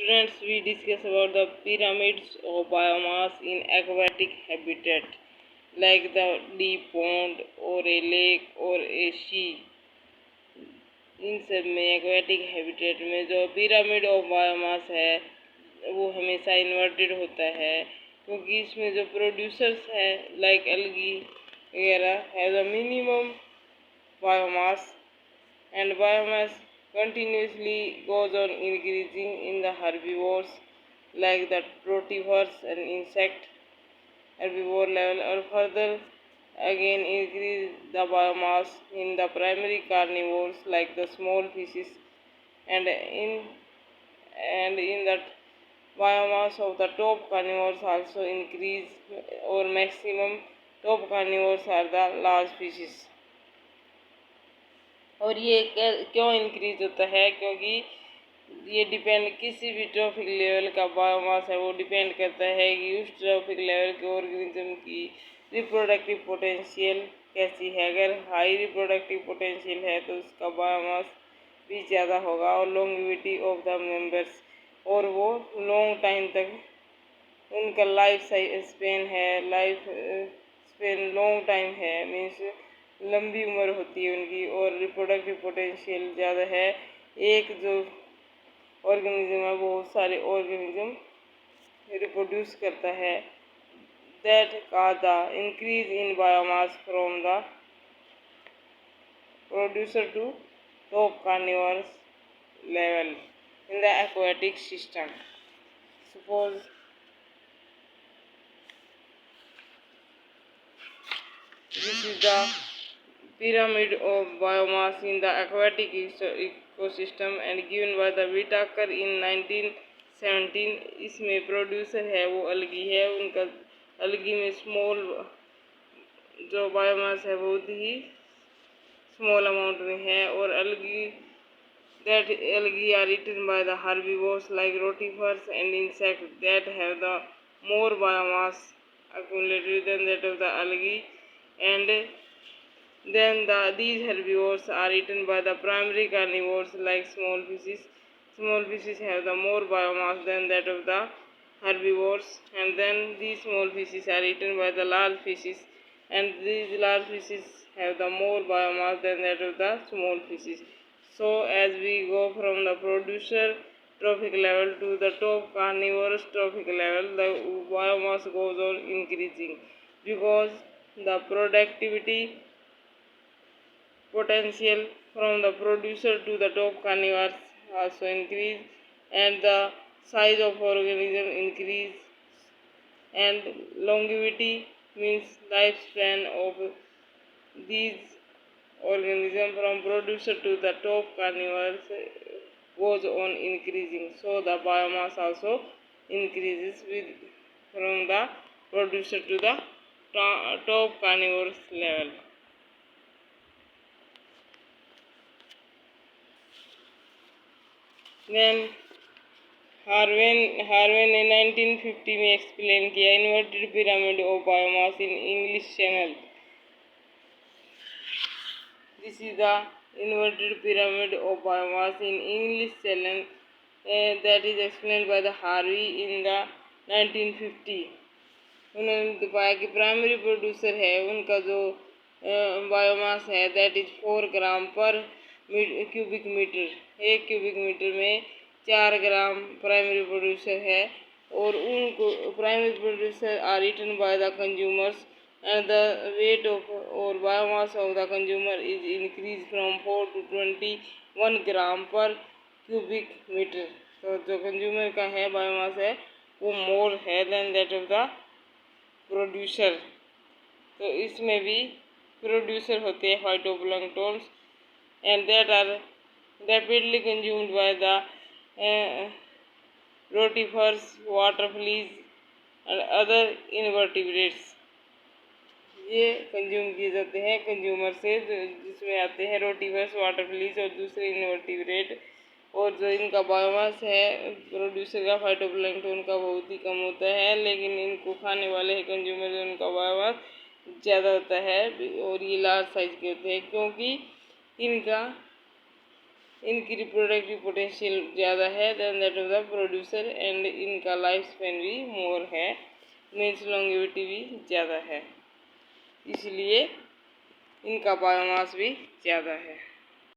Students, we discuss about the pyramids of biomass in aquatic habitat like the deep pond or a lake or a sea. इन सब में aquatic habitat में जो pyramid of biomass है वो हमेशा inverted होता है, क्योंकि इसमें जो प्रोड्यूसर्स है लाइक एल्गी वगैरह है the minimum biomass, and biomass continuously goes on increasing in the herbivores like the rotivores and insect herbivore level, or further again increase the biomass in the primary carnivores like the small fishes, and in that biomass of the top carnivores also increase, or maximum top carnivores are the large fishes. और ये क्यों increase होता है? क्योंकि ये depend किसी भी trophic level का बायोमास है वो डिपेंड करता है कि उस ट्रॉफिक लेवल के ऑर्गेनिज्म की रिप्रोडक्टिव पोटेंशियल कैसी है। अगर हाई रिप्रोडक्टिव पोटेंशियल है तो उसका बायोमास भी ज़्यादा होगा, और लॉन्गिविटी ऑफ द मेंबर्स, और वो लॉन्ग टाइम तक उनका लाइफ स्पेन है, लाइफ स्पेन लॉन्ग टाइम है, मीन्स लंबी उम्र होती है उनकी, और रिप्रोडक्टिव पोटेंशियल ज़्यादा है। एक जो ऑर्गेनिज्म है वो बहुत सारे ऑर्गेनिज्म रिप्रोड्यूस करता है। That cause the increase in biomass from the producer to top carnivorous level in the aquatic system. Suppose this is the pyramid of biomass in the aquatic ecosystem and given by the Whitaker in 1917. इसमें producer है वो अलगी है, उनका अलगी में small जो biomass है बहुत ही small amount में है, और अलगी that algae are eaten by the herbivores like rotifers and insects that have the more biomass accumulated than that of the algae, and then these herbivores are eaten by the primary carnivores like small fishes. Small fishes have the more biomass than that of the herbivores, and then these small fishes are eaten by the large fishes, and these large fishes have the more biomass than that of the small fishes. So as we go from the producer trophic level to the top carnivorous trophic level, the biomass goes on increasing because the productivity potential from the producer to the top carnivores also increase, and the size of organism increase, and longevity means lifespan of these organism from producer to the top carnivores goes on increasing. So the biomass also increases with from the producer to the top carnivores level. Then Harvey ने 1950 में explain किया inverted pyramid of biomass in English channel. This is the inverted pyramid of biomass in English channel that is explained by the Harvey in the 1950. उन्होंने बताया कि primary producer है उनका जो biomass है that is 4 gram per cubic metre. एक cubic metre में 4 gram primary producer है, और उनको primary producer are eaten by the consumers, and the weight of or biomass of the consumer is increased from 4 to 21 gram per cubic meter. तो जो consumer का है biomass है वो मोर है than that of the producer. तो इसमें भी प्रोड्यूसर होते हैं phytoplanktons, and that are rapidly consumed by the rotifers, water fleas and other invertebrates. ये कंज्यूम किए जाते हैं कंज्यूमर से, जिसमें आते हैं रोटिवर्स, वाटर फ्लीज और दूसरे इनवर्टिब्रेट. और जो इनका बायोमास है प्रोड्यूसर का फाइटोप्लैंक्टन का बहुत ही कम होता है, लेकिन इनको खाने वाले कंज्यूमर उनका बायोमास ज़्यादा होता है, और ये लार्ज साइज के होते हैं क्योंकि इनका इनकी रिप्रोडक्टिव पोटेंशियल ज़्यादा है than that of the producer and इनका लाइफ स्पेन भी मोर है, मीन्स लॉन्गेविटी भी ज़्यादा है, इसलिए इनका बायोमास भी ज़्यादा है।